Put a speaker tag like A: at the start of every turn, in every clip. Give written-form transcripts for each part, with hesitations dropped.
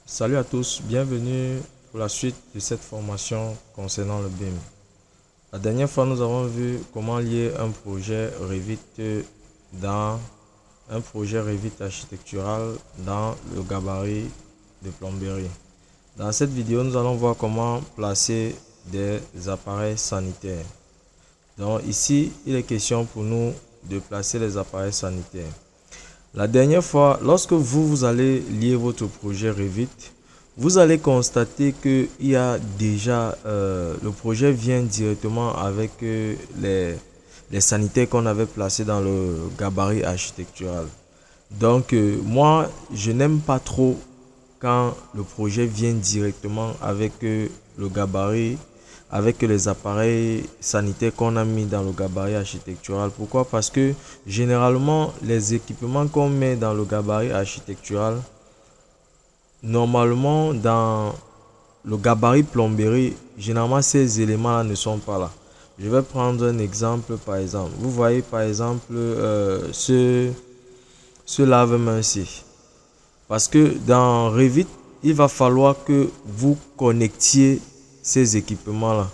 A: Salut à tous, bienvenue pour la suite de cette formation concernant le BIM. La dernière fois, nous avons vu comment lier un projet Revit dans un projet Revit architectural dans le gabarit de plomberie. Dans cette vidéo, nous allons voir comment placer des appareils sanitaires. Donc ici, il est question pour nous de placer les appareils sanitaires. La dernière fois, lorsque vous allez lier votre projet Revit, vous allez constater que il y a déjà le projet vient directement avec les sanitaires qu'on avait placés dans le gabarit architectural. Donc moi, je n'aime pas trop quand le projet vient directement avec le gabarit, avec les appareils sanitaires qu'on a mis dans le gabarit architectural. Pourquoi? Parce que généralement, les équipements qu'on met dans le gabarit architectural, normalement, dans le gabarit plomberie, généralement, ces éléments-là ne sont pas là. Je vais prendre un exemple, par exemple. Vous voyez, par exemple, ce lave-main ci. Parce que dans Revit, il va falloir que vous connectiez ces équipements-là.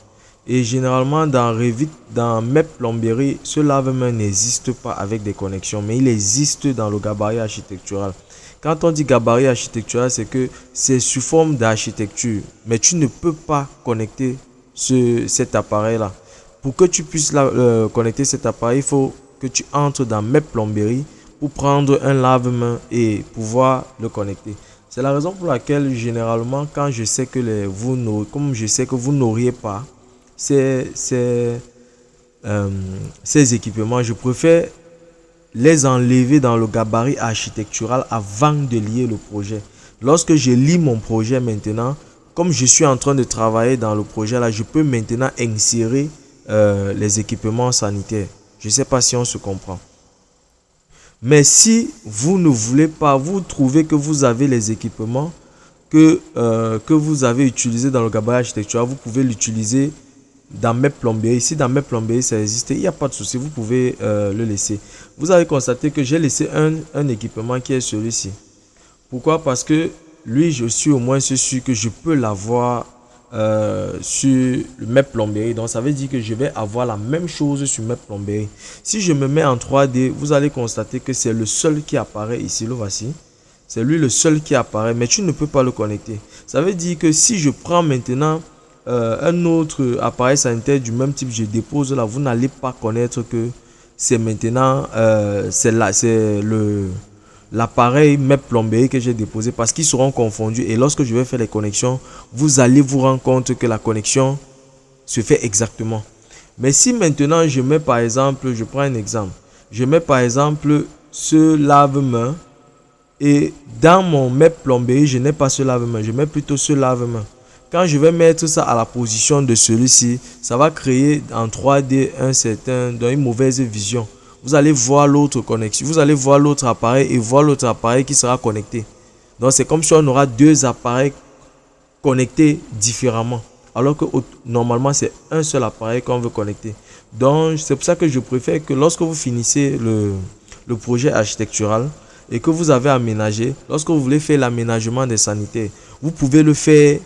A: Et généralement, dans Revit, dans MEP Plomberie, ce lave-main n'existe pas avec des connexions, mais il existe dans le gabarit architectural. Quand on dit gabarit architectural, c'est que c'est sous forme d'architecture, mais tu ne peux pas connecter cet appareil-là. Pour que tu puisses connecter cet appareil, il faut que tu entres dans MEP Plomberie pour prendre un lave-main et pouvoir le connecter. C'est la raison pour laquelle généralement quand je sais que comme je sais que vous n'auriez pas ces, ces, ces équipements, je préfère les enlever dans le gabarit architectural avant de lier le projet. Lorsque je lis mon projet maintenant, comme je suis en train de travailler dans le projet là, je peux maintenant insérer les équipements sanitaires. Je ne sais pas si on se comprend. Mais si vous ne voulez pas, vous trouvez que vous avez les équipements que vous avez utilisés dans le gabarit architectural, vous pouvez l'utiliser dans mes plomberies. Si dans mes plomberies ça existe, il n'y a pas de souci, vous pouvez le laisser. Vous avez constaté que j'ai laissé un équipement qui est celui-ci. Pourquoi? Parce que lui, je suis au moins sûr que je peux l'avoir sur mes plomberies. Donc, ça veut dire que je vais avoir la même chose sur mes plomberies. Si je me mets en 3D, vous allez constater que c'est le seul qui apparaît ici. Le voici. C'est lui le seul qui apparaît, mais tu ne peux pas le connecter. Ça veut dire que si je prends maintenant un autre appareil sanitaire du même type, je dépose là, vous n'allez pas connaître que c'est maintenant c'est l'appareil MEP plomberie que j'ai déposé parce qu'ils seront confondus et lorsque je vais faire les connexions, vous allez vous rendre compte que la connexion se fait exactement. Mais si maintenant je mets par exemple, je prends un exemple, je mets par exemple ce lave-main et dans mon MEP plomberie, je n'ai pas ce lave-main, je mets plutôt ce lave-main. Quand je vais mettre ça à la position de celui-ci, ça va créer en 3D dans une mauvaise vision. Vous allez voir l'autre connexion, vous allez voir l'autre appareil et voir l'autre appareil qui sera connecté. Donc c'est comme si on aura deux appareils connectés différemment. Alors que normalement c'est un seul appareil qu'on veut connecter. Donc c'est pour ça que je préfère que lorsque vous finissez le projet architectural et que vous avez aménagé, lorsque vous voulez faire l'aménagement des sanitaires, vous pouvez le faire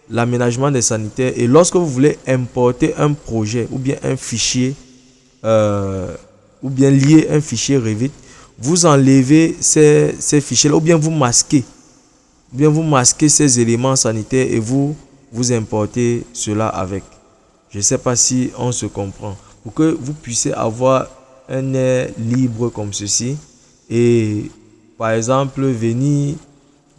A: l'aménagement des sanitaires et lorsque vous voulez importer un projet ou bien un fichier ou bien lier un fichier Revit, vous enlevez ces fichiers là ou bien vous masquez ces éléments sanitaires et vous importez cela avec. Je ne sais pas si on se comprend. Pour que vous puissiez avoir un air libre comme ceci et par exemple venir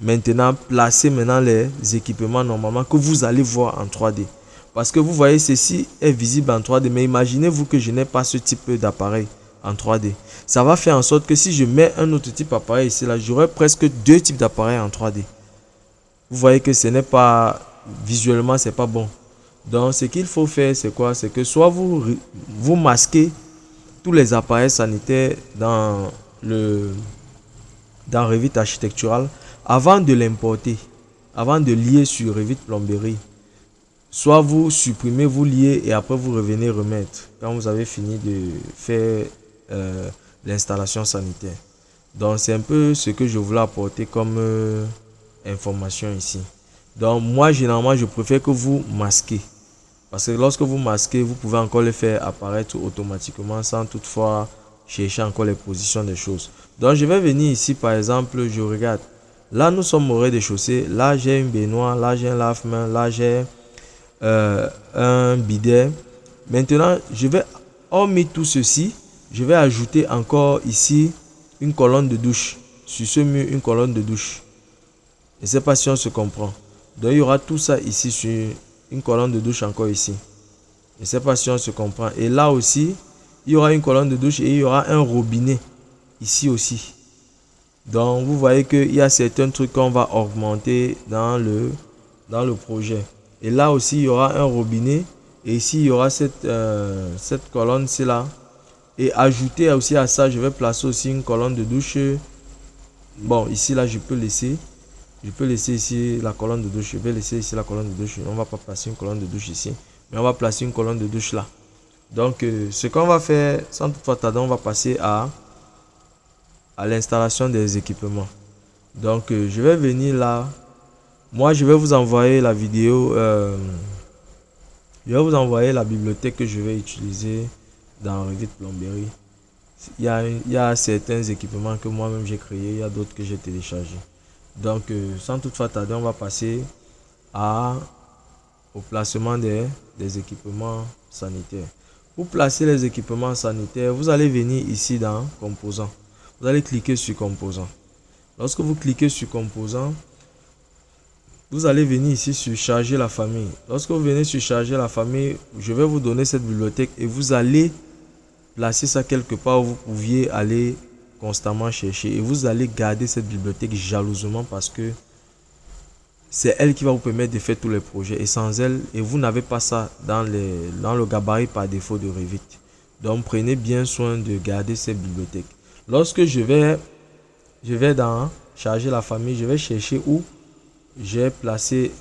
A: maintenant placer maintenant les équipements normalement que vous allez voir en 3D. Parce que vous voyez ceci est visible en 3D, mais imaginez-vous que je n'ai pas ce type d'appareil en 3D. Ça va faire en sorte que si je mets un autre type d'appareil ici, là, j'aurai presque deux types d'appareils en 3D. Vous voyez que ce n'est pas visuellement, c'est pas bon. Donc ce qu'il faut faire, c'est quoi? C'est que soit vous masquez tous les appareils sanitaires dans Revit architectural avant de l'importer, avant de lier sur Revit plomberie. Soit vous supprimez, vous liez et après vous revenez remettre quand vous avez fini de faire l'installation sanitaire. Donc c'est un peu ce que je voulais apporter comme information ici. Donc moi généralement je préfère que vous masquez. Parce que lorsque vous masquez, vous pouvez encore le faire apparaître automatiquement sans toutefois chercher encore les positions des choses. Donc je vais venir ici par exemple, je regarde. Là nous sommes au rez-de-chaussée. Là j'ai une baignoire, là j'ai un lave-main, là j'ai un bidet. Maintenant je vais, hormis tout ceci, je vais ajouter encore ici une colonne de douche. Sur ce mur, une colonne de douche. Je ne sais pas si on se comprend. Donc il y aura tout ça ici sur une colonne de douche encore ici. Je ne sais pas si on se comprend. Et là aussi, il y aura une colonne de douche et il y aura un robinet ici aussi. Donc vous voyez qu'il y a certains trucs qu'on va augmenter dans le projet. Et là aussi, il y aura un robinet. Et ici, il y aura cette colonne-ci là. Et ajouter aussi à ça, je vais placer aussi une colonne de douche. Bon, ici là, je peux laisser ici la colonne de douche. Je vais laisser ici la colonne de douche. On ne va pas placer une colonne de douche ici. Mais on va placer une colonne de douche là. Donc, ce qu'on va faire, sans toutefois tarder, on va passer à l'installation des équipements. Donc, je vais venir là. Moi, je vais vous envoyer la vidéo. Je vais vous envoyer la bibliothèque que je vais utiliser dans Revit Plomberie. Il y a certains équipements que moi-même j'ai créés. Il y a d'autres que j'ai téléchargés. Donc, sans toutefois tarder, on va passer au placement des équipements sanitaires. Pour placer les équipements sanitaires, vous allez venir ici dans Composants. Vous allez cliquer sur Composants. Lorsque vous cliquez sur Composants, vous allez venir ici sur Charger la famille. Lorsque vous venez sur Charger la famille, je vais vous donner cette bibliothèque et vous allez placer ça quelque part où vous pouviez aller constamment chercher. Et vous allez garder cette bibliothèque jalousement parce que c'est elle qui va vous permettre de faire tous les projets. Et sans elle, et vous n'avez pas ça dans le gabarit par défaut de Revit. Donc prenez bien soin de garder cette bibliothèque. Lorsque je vais dans Charger la famille, je vais chercher où j'ai placé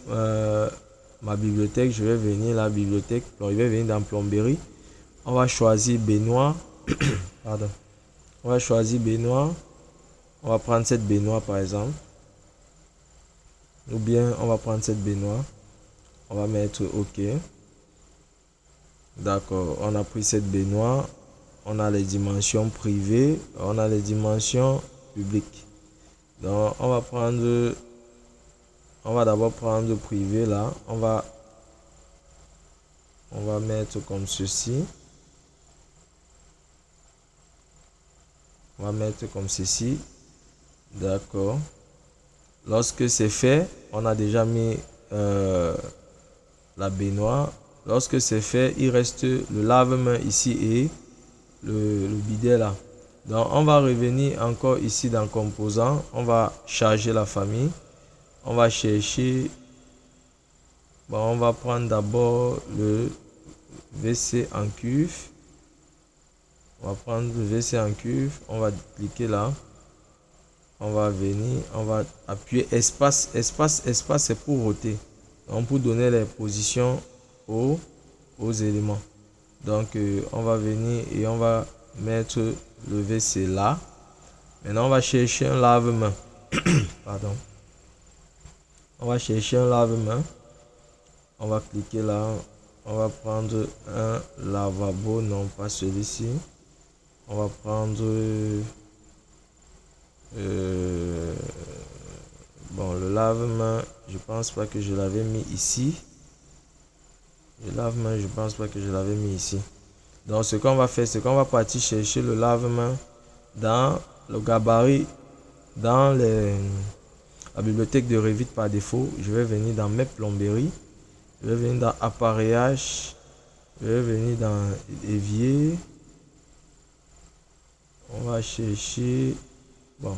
A: ma bibliothèque. Je vais venir la bibliothèque. Je vais venir dans Plomberie. On va choisir baignoire. Pardon. On va choisir baignoire. On va prendre cette baignoire par exemple. Ou bien on va prendre cette baignoire. On va mettre OK. D'accord. On a pris cette baignoire. On a les dimensions privées. On a les dimensions publiques. Donc on va d'abord prendre privé là. On va mettre comme ceci. On va mettre comme ceci. D'accord. Lorsque c'est fait, on a déjà mis la baignoire. Lorsque c'est fait, il reste le lave-main ici et le bidet là. Donc on va revenir encore ici dans Composants. On va charger la famille. On va chercher. Bon, on va prendre d'abord le WC en cuve. On va prendre le WC en cuve. On va cliquer là. On va venir. On va appuyer espace. Espace, c'est pour roter. Donc pour donner les positions aux éléments. Donc on va venir et on va mettre le WC là. Maintenant on va chercher un lave-main. Pardon. On va chercher un lave-main. On va cliquer là. On va prendre un lavabo, non pas celui-ci. On va prendre bon, le lave-main. Je pense pas que je l'avais mis ici. Le lave-main, je pense pas que je l'avais mis ici. Donc ce qu'on va faire, c'est qu'on va partir chercher le lave-main dans le gabarit, dans la bibliothèque de Revit par défaut. Je vais venir dans mes plomberies. Je vais venir dans appareillage. Je vais venir dans évier. On va chercher. Bon.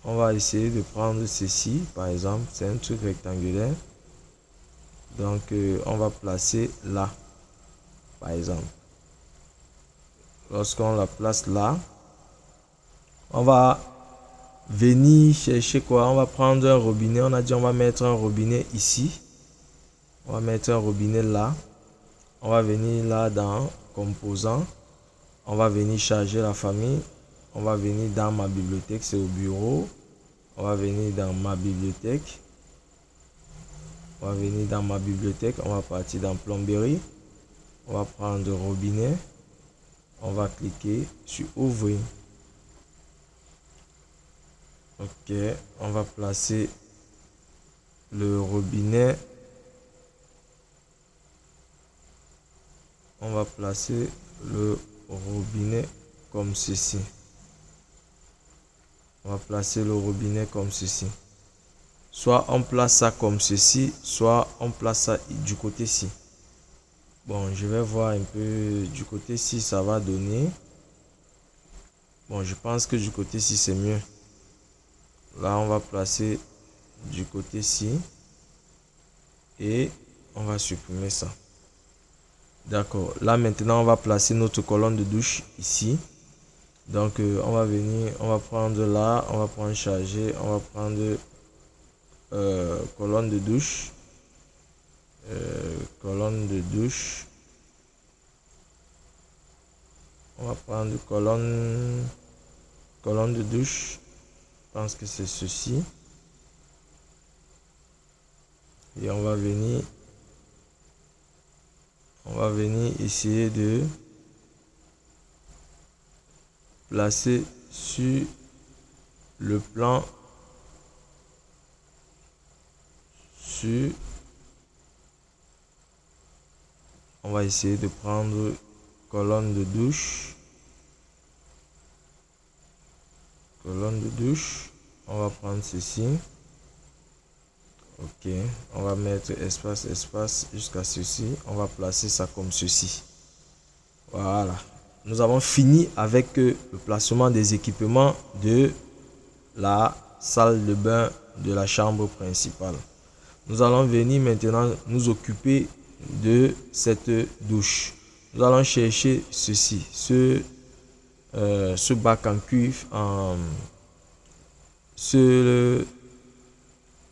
A: On va essayer de prendre ceci, par exemple. C'est un truc rectangulaire. Donc, on va placer là, par exemple. Lorsqu'on la place là, on va venir chercher quoi? On va prendre un robinet. On a dit on va mettre un robinet ici. On va mettre un robinet là. On va venir là dans Composants. On va venir charger la famille. On va venir dans ma bibliothèque, c'est au bureau. On va venir dans ma bibliothèque. On va venir dans ma bibliothèque. On va partir dans plomberie. On va prendre robinet. On va cliquer sur ouvrir. Ok, on va placer le robinet. On va placer le robinet comme ceci. On va placer le robinet comme ceci. Soit on place ça comme ceci, soit on place ça du côté-ci. Bon, je vais voir un peu du côté-ci, ça va donner. Bon, je pense que du côté-ci, c'est mieux. Là, on va placer du côté-ci. Et on va supprimer ça. D'accord. Là, maintenant, on va placer notre colonne de douche ici. Donc, on va venir, on va prendre là, on va prendre charger, on va prendre colonne de douche. Colonne de douche. On va prendre colonne de douche. Je pense que c'est ceci. Et on va venir essayer de placer sur le plan on va essayer de prendre colonne de douche. Colonne de douche. On va prendre ceci. Ok, on va mettre espace, espace jusqu'à ceci. On va placer ça comme ceci. Voilà. Nous avons fini avec le placement des équipements de la salle de bain de la chambre principale. Nous allons venir maintenant nous occuper de cette douche. Nous allons chercher ceci, ce bac en cuivre,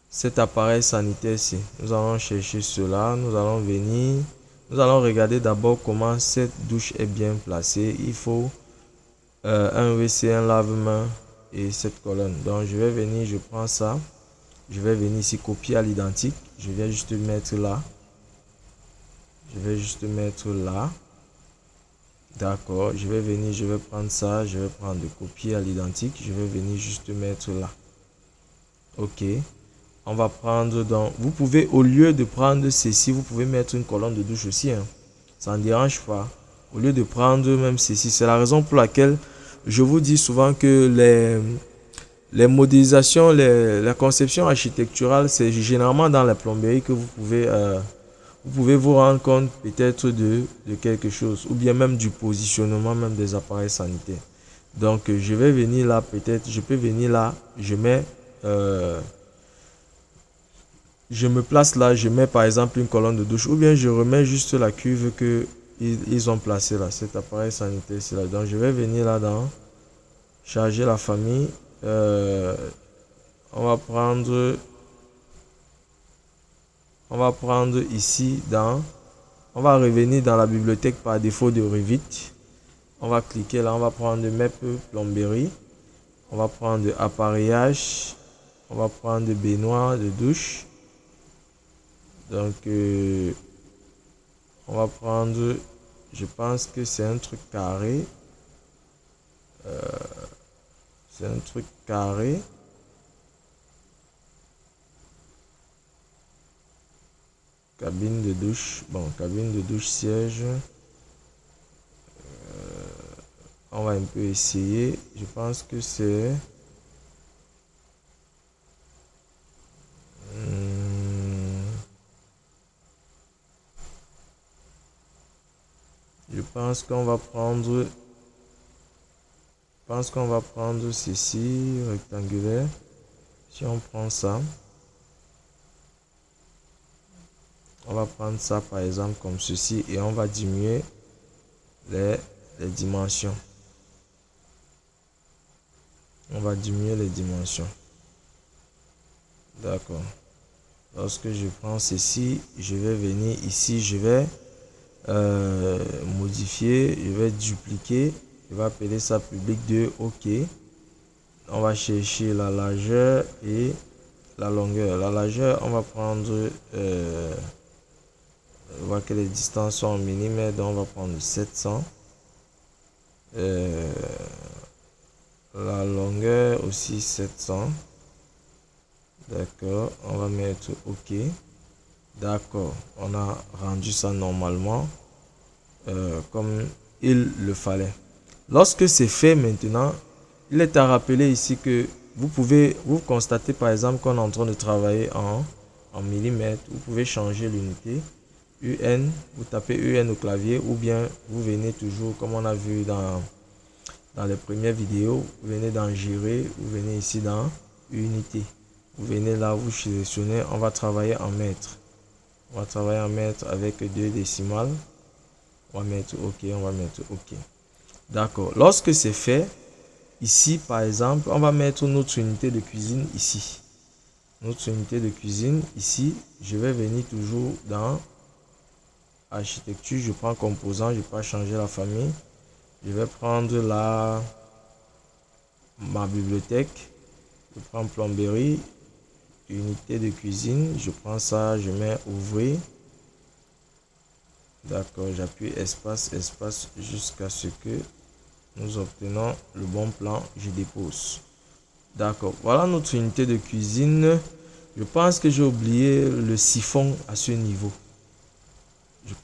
A: cet appareil sanitaire-ci. Nous allons chercher cela, nous allons venir, nous allons regarder d'abord comment cette douche est bien placée. Il faut un WC, un lave-main et cette colonne. Donc je vais venir, je prends ça, je vais venir ici copier à l'identique. Je viens juste mettre là. Je vais juste mettre là. D'accord, je vais venir, je vais prendre ça, je vais prendre de copier à l'identique. Je vais venir juste mettre là. Ok. On va prendre donc, vous pouvez, au lieu de prendre ceci, vous pouvez mettre une colonne de douche aussi. Hein. Ça ne dérange pas. Au lieu de prendre même ceci, c'est la raison pour laquelle je vous dis souvent que les modélisations, la conception architecturale, c'est généralement dans la plomberie que vous pouvez vous rendre compte peut-être de quelque chose, ou bien même du positionnement même des appareils sanitaires. Donc, je vais venir là, peut-être, je peux venir là, je mets, je me place là, je mets par exemple une colonne de douche, ou bien je remets juste la cuve que ils ont placée là, cet appareil sanitaire ici là. Donc, je vais venir là dans charger la famille. On va prendre ici on va revenir dans la bibliothèque par défaut de Revit. On va cliquer là, on va prendre MEP plomberie. On va prendre appareillage. On va prendre baignoire de douche. Donc, on va prendre, je pense que c'est un truc carré. C'est un truc carré. Cabine de douche. Bon, cabine de douche siège. On va un peu essayer. Je pense que c'est... Je pense qu'on va prendre... ceci, rectangulaire. Si on prend ça, on va prendre ça par exemple comme ceci et on va diminuer les dimensions. On va diminuer les dimensions. D'accord. Lorsque je prends ceci, je vais venir ici, je vais modifier, je vais dupliquer, je vais appeler ça public 2, OK. On va chercher la largeur et la longueur. La largeur, on va prendre, on voit que les distances sont en millimètres, donc on va prendre 700. La longueur aussi 700. D'accord, on va mettre OK. D'accord, on a rendu ça normalement comme il le fallait. Lorsque c'est fait maintenant, il est à rappeler ici que vous constatez par exemple qu'on est en train de travailler en millimètres. Vous pouvez changer l'unité UN, vous tapez UN au clavier ou bien vous venez toujours comme on a vu dans les premières vidéos, vous venez dans gérer, vous venez ici dans unité. Vous venez là, vous sélectionnez, on va travailler en mètres. On va travailler en mètres avec 2 décimales. On va mettre OK, on va mettre OK. D'accord. Lorsque c'est fait, ici par exemple, on va mettre notre unité de cuisine ici. Notre unité de cuisine ici, je vais venir toujours dans architecture, je prends composant, je ne vais pas changer la famille. Je vais prendre ma bibliothèque, je prends plomberie, unité de cuisine, je prends ça, je mets ouvrir. D'accord, j'appuie espace, espace jusqu'à ce que nous obtenons le bon plan, je dépose. D'accord, voilà notre unité de cuisine. Je pense que j'ai oublié le siphon à ce niveau. Je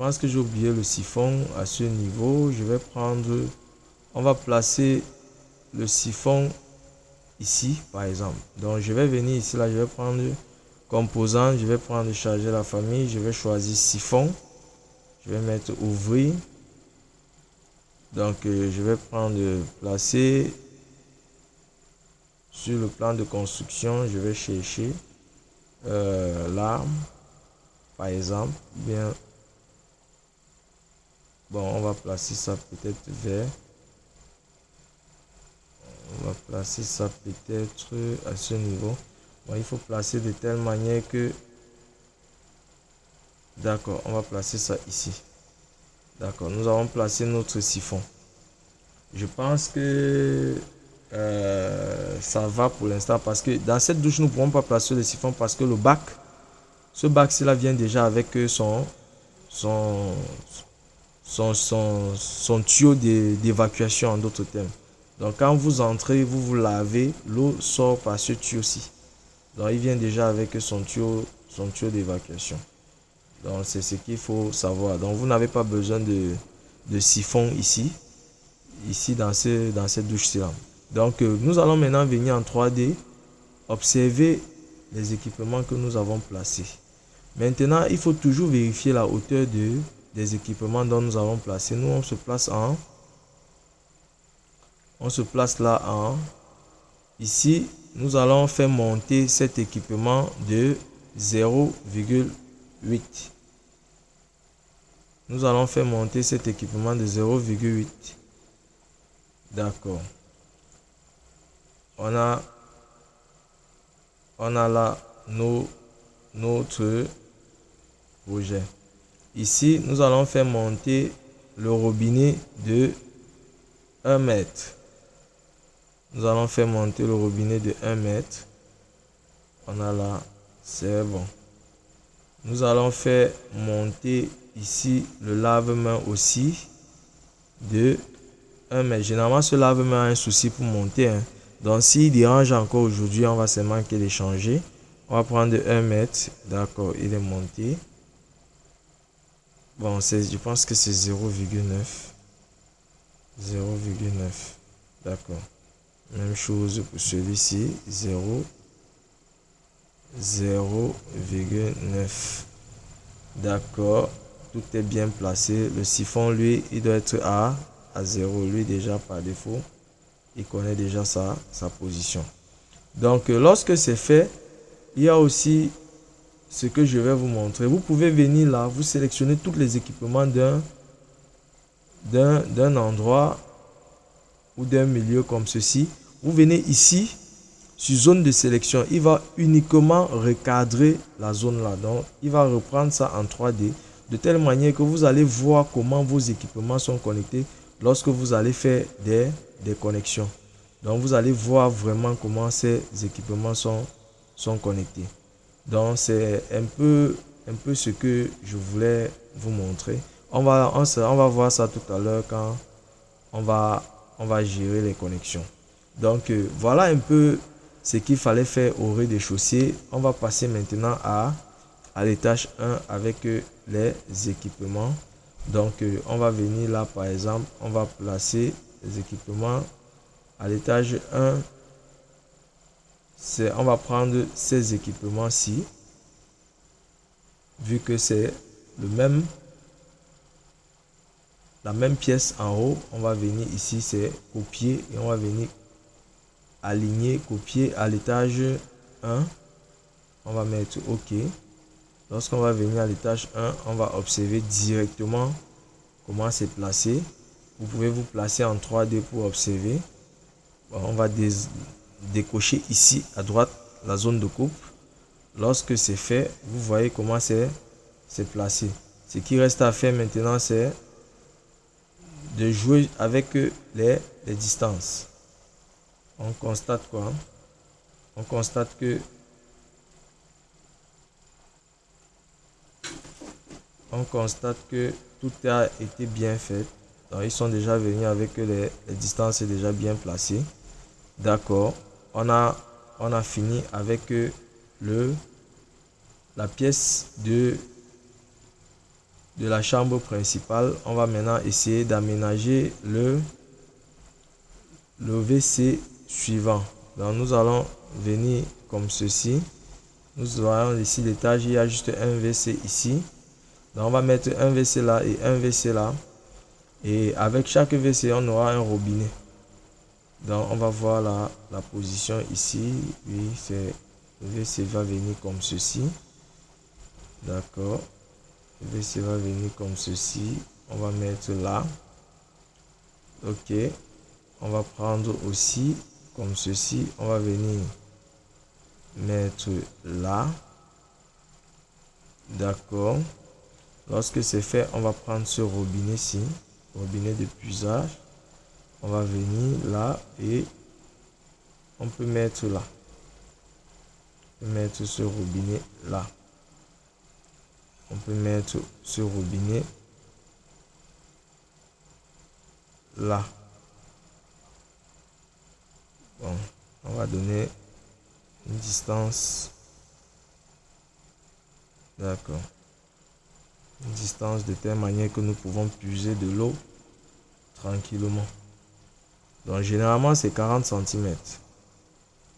A: vais prendre, on va placer le siphon ici par exemple. Donc je vais venir ici, là je vais prendre composant, je vais prendre charger la famille, je vais choisir siphon. Je vais mettre ouvrir. Donc je vais prendre placer sur le plan de construction. Je vais chercher l'arme par exemple. Bien, bon, on va placer ça peut-être vers. On va placer ça peut-être à ce niveau. Bon, il faut placer de telle manière que. D'accord, on va placer ça ici. D'accord, nous avons placé notre siphon. Je pense que ça va pour l'instant parce que dans cette douche, nous ne pourrons pas placer le siphon parce que le bac, ce bac-ci là vient déjà avec son tuyau d'évacuation en d'autres termes. Donc quand vous entrez, vous vous lavez, l'eau sort par ce tuyau-ci. Donc il vient déjà avec son tuyau d'évacuation. Donc c'est ce qu'il faut savoir. Donc vous n'avez pas besoin de siphon ici dans cette douche-ci là. Donc nous allons maintenant venir en 3D observer les équipements que nous avons placés. Maintenant, il faut toujours vérifier la hauteur des équipements dont nous avons placé. Nous, on se place là en. Ici, nous allons faire monter cet équipement de 0,8. Nous allons faire monter cet équipement de 0,8. D'accord. On a là notre projet. Ici, nous allons faire monter le robinet de 1 mètre. Nous allons faire monter le robinet de 1 mètre. On a là, c'est bon. Nous allons faire monter ici le lave-main aussi de 1 mètre. Généralement, ce lave-main a un souci pour monter. Donc, s'il dérange encore aujourd'hui, on va seulement les changer. On va prendre 1 mètre. D'accord, il est monté. Bon, je pense que c'est 0,9. 0,9. D'accord. Même chose pour celui-ci. 0,9. D'accord. Tout est bien placé. Le siphon, lui, il doit être à 0. Lui, déjà, par défaut, il connaît déjà sa position. Donc, lorsque c'est fait, il y a aussi ce que je vais vous montrer. Vous pouvez venir là, vous sélectionnez tous les équipements d'un endroit ou d'un milieu comme ceci. Vous venez ici, sur zone de sélection. Il va uniquement recadrer la zone là. Donc, il va reprendre ça en 3D. De telle manière que vous allez voir comment vos équipements sont connectés lorsque vous allez faire des connexions. Donc vous allez voir vraiment comment ces équipements sont connectés. Donc c'est un peu ce que je voulais vous montrer. On va voir ça tout à l'heure quand on va gérer les connexions. Donc voilà un peu ce qu'il fallait faire au rez-de-chaussée. On va passer maintenant à l'étage 1 avec les équipements. Donc on va venir là par exemple, on va placer les équipements à l'étage 1. On va prendre ces équipements-ci, vu que c'est la même pièce en haut. On va venir ici, c'est copier et on va venir aligner, copier à l'étage 1. On va mettre OK. Lorsqu'on va venir à l'étage 1, on va observer directement comment c'est placé. Vous pouvez vous placer en 3D pour observer. Bon, on va décocher ici à droite la zone de coupe. Lorsque c'est fait, vous voyez comment c'est placé. Ce qui reste à faire maintenant, c'est de jouer avec les distances. On constate quoi? On constate que tout a été bien fait. Donc, ils sont déjà venus avec les distances déjà bien placées. D'accord. On a fini avec la pièce de la chambre principale. On va maintenant essayer d'aménager le WC suivant. Donc nous allons venir comme ceci. Nous voyons ici l'étage, il y a juste un WC ici. Donc on va mettre un WC là et un WC là. Et avec chaque WC, on aura un robinet. Donc on va voir la position ici. Oui, le WC va venir comme ceci. D'accord. Le WC va venir comme ceci. On va mettre là. OK. On va prendre aussi comme ceci. On va venir mettre là. D'accord. Lorsque c'est fait, on va prendre ce robinet-ci. Robinet de puisage. On va venir là et on peut mettre là. On peut mettre ce robinet là. On peut mettre ce robinet là. Bon, on va donner une distance. D'accord. Une distance de telle manière que nous pouvons puiser de l'eau tranquillement. Donc généralement c'est 40 cm.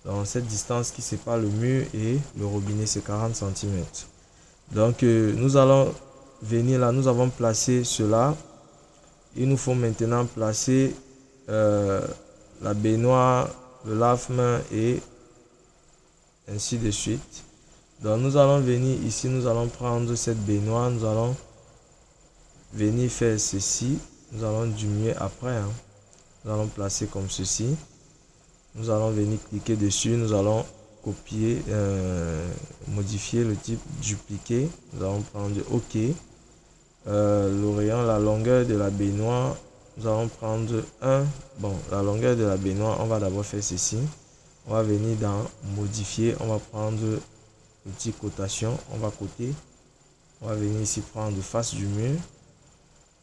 A: Donc cette distance qui sépare le mur et le robinet, c'est 40 cm. Donc nous allons venir là, nous avons placé cela. Il nous faut maintenant placer la baignoire, le lave-main et ainsi de suite. Donc nous allons venir ici, nous allons prendre cette baignoire, nous allons venir faire ceci. Nous allons diminuer après. Nous allons placer comme ceci. Nous allons venir cliquer dessus, nous allons copier, modifier le type dupliquer. Nous allons prendre OK. L'orient, la longueur de la baignoire, nous allons prendre la longueur de la baignoire, on va d'abord faire ceci. On va venir dans modifier, on va prendre l'outil cotation, on va coter. On va venir ici prendre face du mur.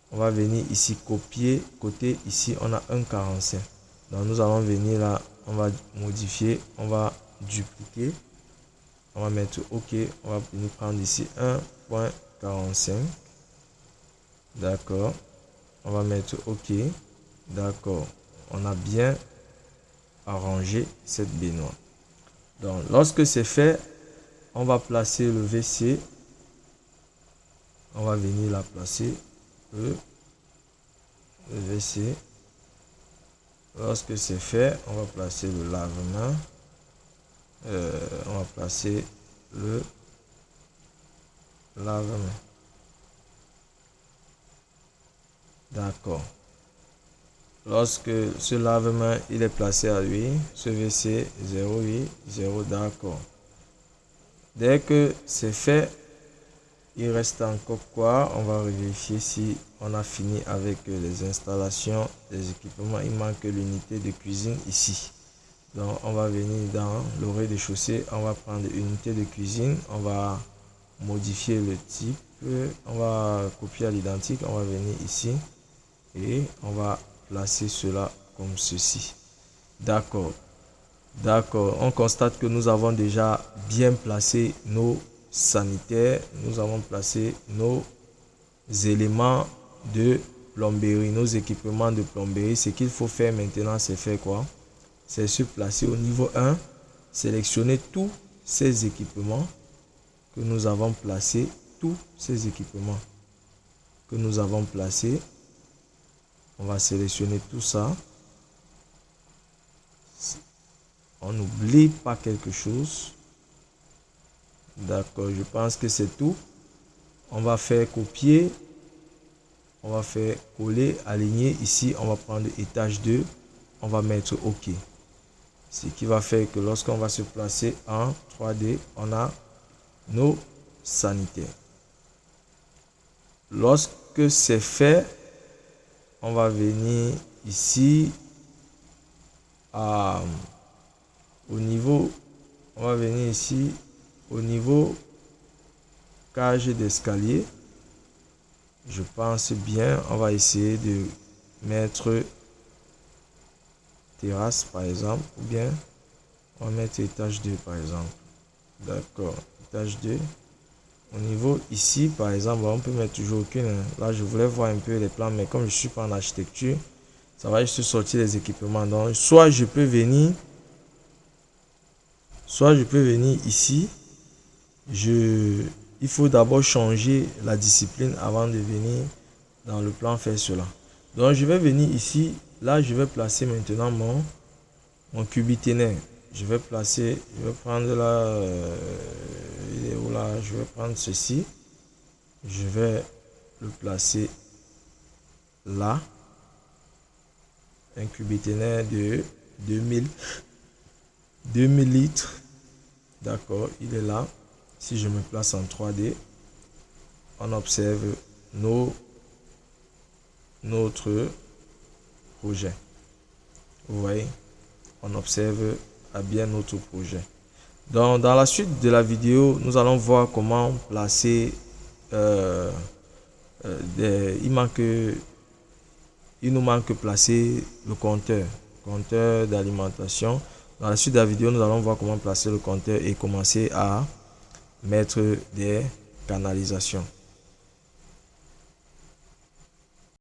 A: On va venir ici copier, côté ici on a 1,45. Donc nous allons venir là, on va modifier, on va dupliquer. On va mettre OK, on va venir prendre ici 1,45. D'accord. On va mettre OK. D'accord. On a bien arrangé cette baignoire. Donc lorsque c'est fait, on va placer le WC. On va venir la placer. Le WC. Lorsque c'est fait, on va placer le lave-main. On va placer le lave-main. D'accord. Lorsque ce lave-main il est placé à lui, ce WC 0,8, 0, d'accord. Dès que c'est fait, il reste encore quoi? On va vérifier si on a fini avec les installations des équipements. Il manque l'unité de cuisine ici. Donc on va venir dans le rez-de-chaussée, on va prendre une unité de cuisine, on va modifier le type, on va copier à l'identique, on va venir ici et on va placer cela comme ceci. D'accord, on constate que nous avons déjà bien placé nos sanitaires, nous avons placé nos éléments de plomberie, nos équipements de plomberie. Ce qu'il faut faire maintenant, c'est faire quoi? C'est se placer au niveau 1, sélectionner tous ces équipements que nous avons placés, tous ces équipements que nous avons placés. On va sélectionner tout ça. On n'oublie pas quelque chose. D'accord, je pense que c'est tout. On va faire copier. On va faire coller, aligner. Ici, on va prendre étage 2. On va mettre OK. Ce qui va faire que lorsqu'on va se placer en 3D, on a nos sanitaires. Lorsque c'est fait, on va venir ici au niveau cage d'escalier. Je pense bien, on va essayer de mettre terrasse par exemple, ou bien on va mettre étage 2 par exemple. D'accord, étage 2. Au niveau ici par exemple, on peut mettre toujours aucune. Là je voulais voir un peu les plans, mais comme je suis pas en architecture, ça va juste sortir les équipements. Donc soit je peux venir ici. Il faut d'abord changer la discipline avant de venir dans le plan faire cela. Donc je vais venir ici. Là je vais placer maintenant mon cubiténaire. Je vais prendre là, il est où là? Je vais prendre ceci. Je vais le placer là. Un cubiténaire de 2000 litres. D'accord, il est là. Si je me place en 3D, on observe notre projet. Vous voyez, on observe à bien notre projet. Donc, dans la suite de la vidéo, nous allons voir comment placer il nous manque placer le compteur d'alimentation. Dans la suite de la vidéo, nous allons voir comment placer le compteur et commencer à mettre des canalisations.